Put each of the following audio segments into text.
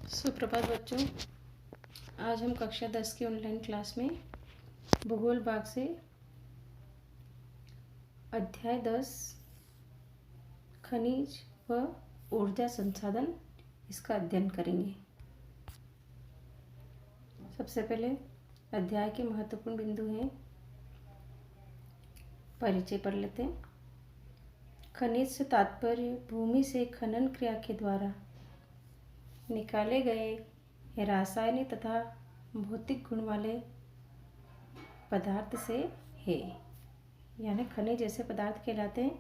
सुप्रभात बच्चों। आज हम कक्षा 10 की ऑनलाइन क्लास में भूगोल भाग से अध्याय 10 खनिज व ऊर्जा संसाधन इसका अध्ययन करेंगे। सबसे पहले अध्याय के महत्वपूर्ण बिंदु हैं, परिचय पढ़ लेते हैं। खनिज से तात्पर्य भूमि से खनन क्रिया के द्वारा निकाले गए रासायनिक तथा भौतिक गुण वाले पदार्थ से है। यानी खनिज ऐसे पदार्थ कहलाते हैं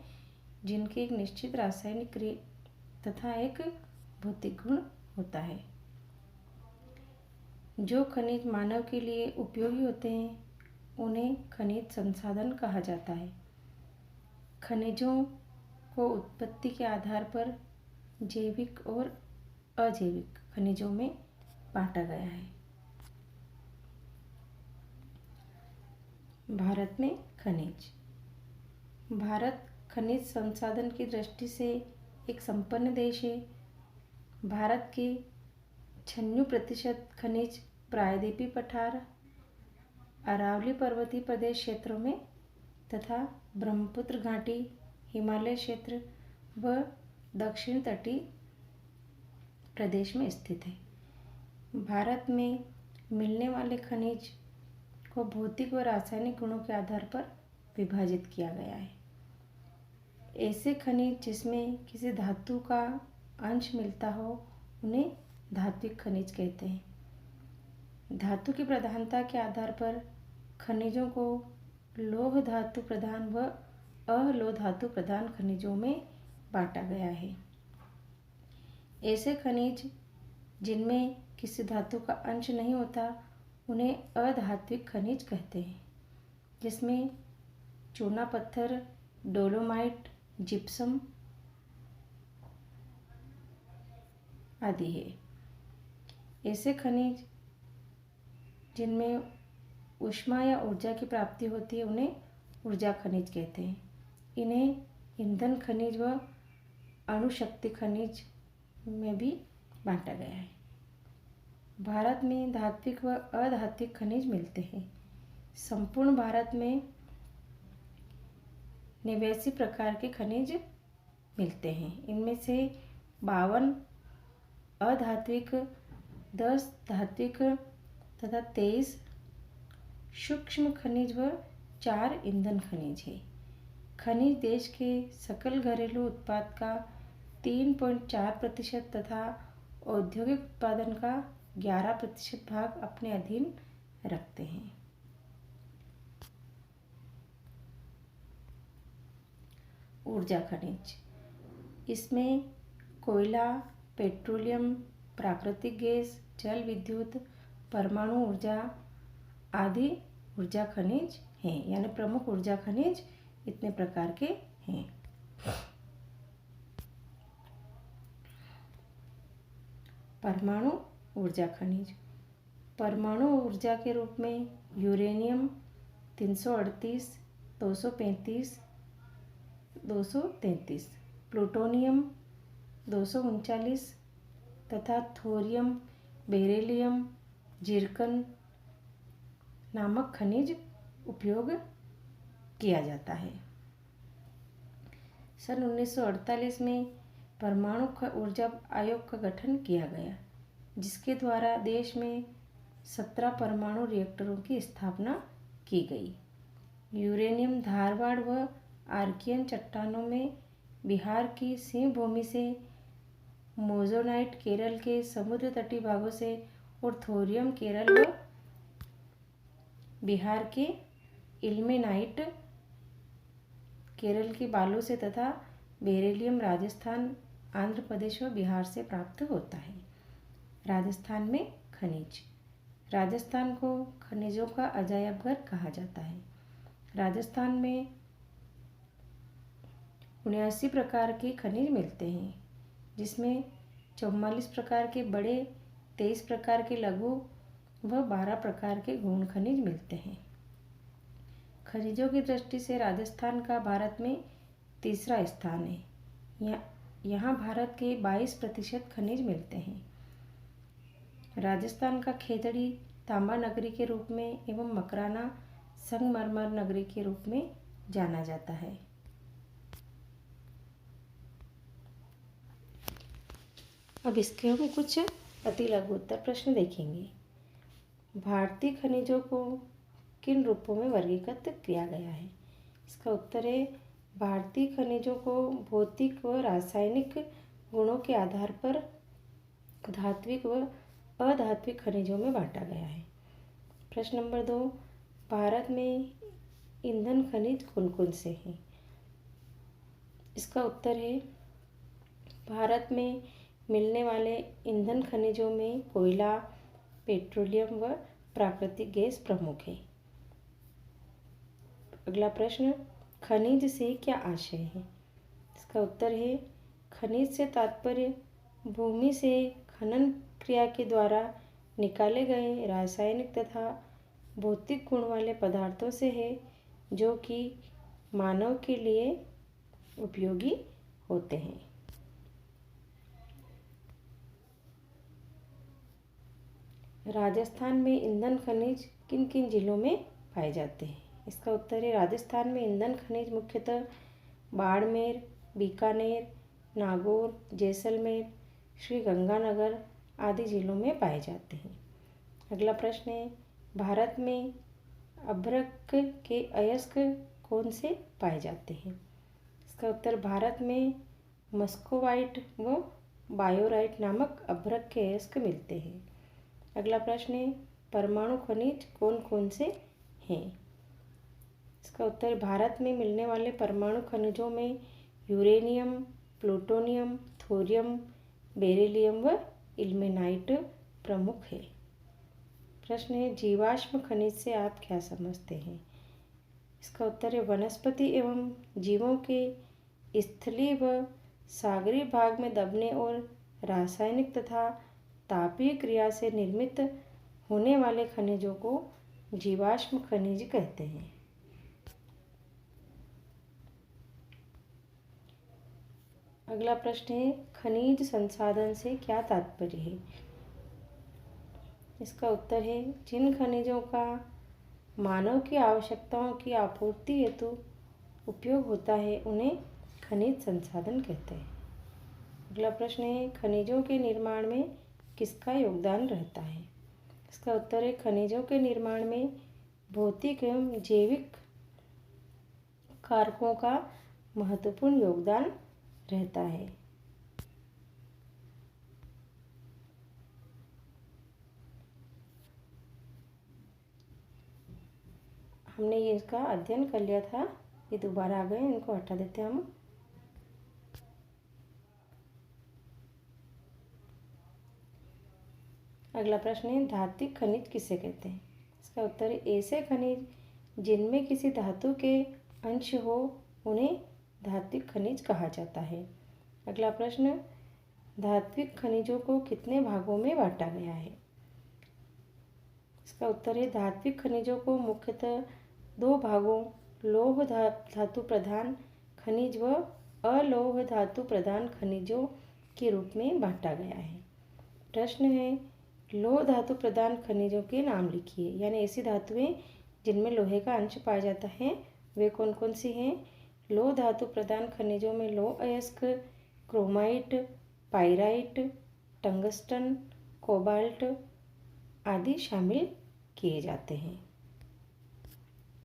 जिनके एक निश्चित रासायनिक क्रिया तथा एक भौतिक गुण होता है। जो खनिज मानव के लिए उपयोगी होते हैं उन्हें खनिज संसाधन कहा जाता है। खनिजों को उत्पत्ति के आधार पर जैविक और अजैविक खनिजों में बांटा गया है। भारत में खनिज। भारत खनिज संसाधन की दृष्टि से एक संपन्न देश है। भारत के 96% खनिज प्रायद्वीपीय पठार, अरावली पर्वतीय प्रदेश क्षेत्रों में तथा ब्रह्मपुत्र घाटी, हिमालय क्षेत्र व दक्षिण तटीय प्रदेश में स्थित है। भारत में मिलने वाले खनिज को भौतिक व रासायनिक गुणों के आधार पर विभाजित किया गया है। ऐसे खनिज जिसमें किसी धातु का अंश मिलता हो उन्हें धात्विक खनिज कहते हैं। धातु की प्रधानता के आधार पर खनिजों को लौह धातु प्रधान व अलोह धातु प्रधान खनिजों में बांटा गया है। ऐसे खनिज जिनमें किसी धातु का अंश नहीं होता उन्हें अधात्विक खनिज कहते हैं, जिसमें चूना पत्थर, डोलोमाइट, जिप्सम आदि है। ऐसे खनिज जिनमें ऊष्मा या ऊर्जा की प्राप्ति होती है उन्हें ऊर्जा खनिज कहते हैं। इन्हें ईंधन खनिज व अणुशक्ति खनिज में भी बांटा गया है। भारत में धात्विक व अधात्विक खनिज मिलते हैं। संपूर्ण भारत में 89 प्रकार के खनिज मिलते हैं। इनमें से 52 अधात्विक, 10 धात्विक तथा 23 सूक्ष्म खनिज व 4 ईंधन खनिज है। खनिज देश के सकल घरेलू उत्पाद का 3.4% तथा औद्योगिक उत्पादन का 11% भाग अपने अधीन रखते हैं। ऊर्जा खनिज। इसमें कोयला, पेट्रोलियम, प्राकृतिक गैस, जल विद्युत, परमाणु ऊर्जा आदि ऊर्जा खनिज हैं। यानी प्रमुख ऊर्जा खनिज इतने प्रकार के हैं। परमाणु ऊर्जा खनिज। परमाणु ऊर्जा के रूप में यूरेनियम 338, 235, 233, प्लूटोनियम 239 तथा थोरियम, बेरिलियम, जिरकन नामक खनिज उपयोग किया जाता है। सन 1948 में परमाणु ऊर्जा आयोग का गठन किया गया, जिसके द्वारा देश में 17 परमाणु रिएक्टरों की स्थापना की गई। यूरेनियम धारवाड़ व आर्कियन चट्टानों में बिहार की सिंह भूमि से, मोजोनाइट केरल के समुद्र तटीय भागों से और थोरियम केरल व बिहार के इल्मेनाइट केरल के बालू से तथा बेरिलियम राजस्थान, आंध्र प्रदेश व बिहार से प्राप्त होता है। राजस्थान में खनिज। राजस्थान को खनिजों का अजायब घर कहा जाता है। राजस्थान में 79 प्रकार के खनिज मिलते हैं, जिसमें 44 प्रकार के बड़े, 23 प्रकार के लघु व 12 प्रकार के गौण खनिज मिलते हैं। खनिजों की दृष्टि से राजस्थान का भारत में तीसरा स्थान है। यहाँ भारत के 22% खनिज मिलते हैं। राजस्थान का खेतड़ी तांबा नगरी के रूप में एवं मकराना संगमरमर नगरी के रूप में जाना जाता है। अब इसके हम कुछ अति लघु उत्तर प्रश्न देखेंगे। भारतीय खनिजों को किन रूपों में वर्गीकृत किया गया है? इसका उत्तर है भारतीय खनिजों को भौतिक व रासायनिक गुणों के आधार पर धात्विक व अधात्विक खनिजों में बांटा गया है। प्रश्न नंबर 2, भारत में ईंधन खनिज कौन कौन से हैं? इसका उत्तर है भारत में मिलने वाले ईंधन खनिजों में कोयला, पेट्रोलियम व प्राकृतिक गैस प्रमुख है। अगला प्रश्न, खनिज से क्या आशय है? इसका उत्तर है खनिज से तात्पर्य भूमि से खनन क्रिया के द्वारा निकाले गए रासायनिक तथा भौतिक गुण वाले पदार्थों से है जो कि मानव के लिए उपयोगी होते हैं। राजस्थान में ईंधन खनिज किन किन जिलों में पाए जाते हैं? इसका उत्तर है राजस्थान में ईंधन खनिज मुख्यतः बाड़मेर, बीकानेर, नागौर, जैसलमेर, श्री गंगानगर आदि जिलों में पाए जाते हैं। अगला प्रश्न है भारत में अभ्रक के अयस्क कौन से पाए जाते हैं? इसका उत्तर भारत में मस्कोवाइट व बायोराइट नामक अभ्रक के अयस्क मिलते हैं। अगला प्रश्न है परमाणु खनिज कौन कौन से हैं? इसका उत्तर भारत में मिलने वाले परमाणु खनिजों में यूरेनियम, प्लूटोनियम, थोरियम, बेरिलियम व इल्मेनाइट प्रमुख है। प्रश्न है जीवाश्म खनिज से आप क्या समझते हैं? इसका उत्तर है वनस्पति एवं जीवों के स्थलीय व सागरीय भाग में दबने और रासायनिक तथा तापीय क्रिया से निर्मित होने वाले खनिजों को जीवाश्म खनिज कहते हैं। अगला प्रश्न है खनिज संसाधन से क्या तात्पर्य है? इसका उत्तर है जिन खनिजों का मानव की आवश्यकताओं की आपूर्ति हेतु उपयोग होता है उन्हें खनिज संसाधन कहते हैं। अगला प्रश्न है खनिजों के निर्माण में किसका योगदान रहता है? इसका उत्तर है खनिजों के निर्माण में भौतिक एवं जैविक कारकों का महत्वपूर्ण योगदान रहता है। हमने ये इसका अध्ययन कर लिया था, ये दोबारा आ गए, इनको हटा देते हैं हम। अगला प्रश्न है धात्विक खनिज किसे कहते हैं? इसका उत्तर है ऐसे खनिज जिनमें किसी धातु के अंश हो उन्हें धात्विक खनिज कहा जाता है। अगला प्रश्न धात्विक खनिजों को कितने भागों में बांटा गया है? इसका उत्तर है धात्विक खनिजों को मुख्यतः 2 भागों लौह धातु प्रधान खनिज व अलोह धातु प्रधान खनिजों के रूप में बांटा गया है। प्रश्न है लौह धातु प्रधान खनिजों के नाम लिखिए, यानी ऐसी धातुएं जिनमें लोहे का अंश पाया जाता है वे कौन कौन सी हैं? लौह धातु प्रधान खनिजों में लौह अयस्क, क्रोमाइट, पाइराइट, टंगस्टन, कोबाल्ट आदि शामिल किए जाते हैं।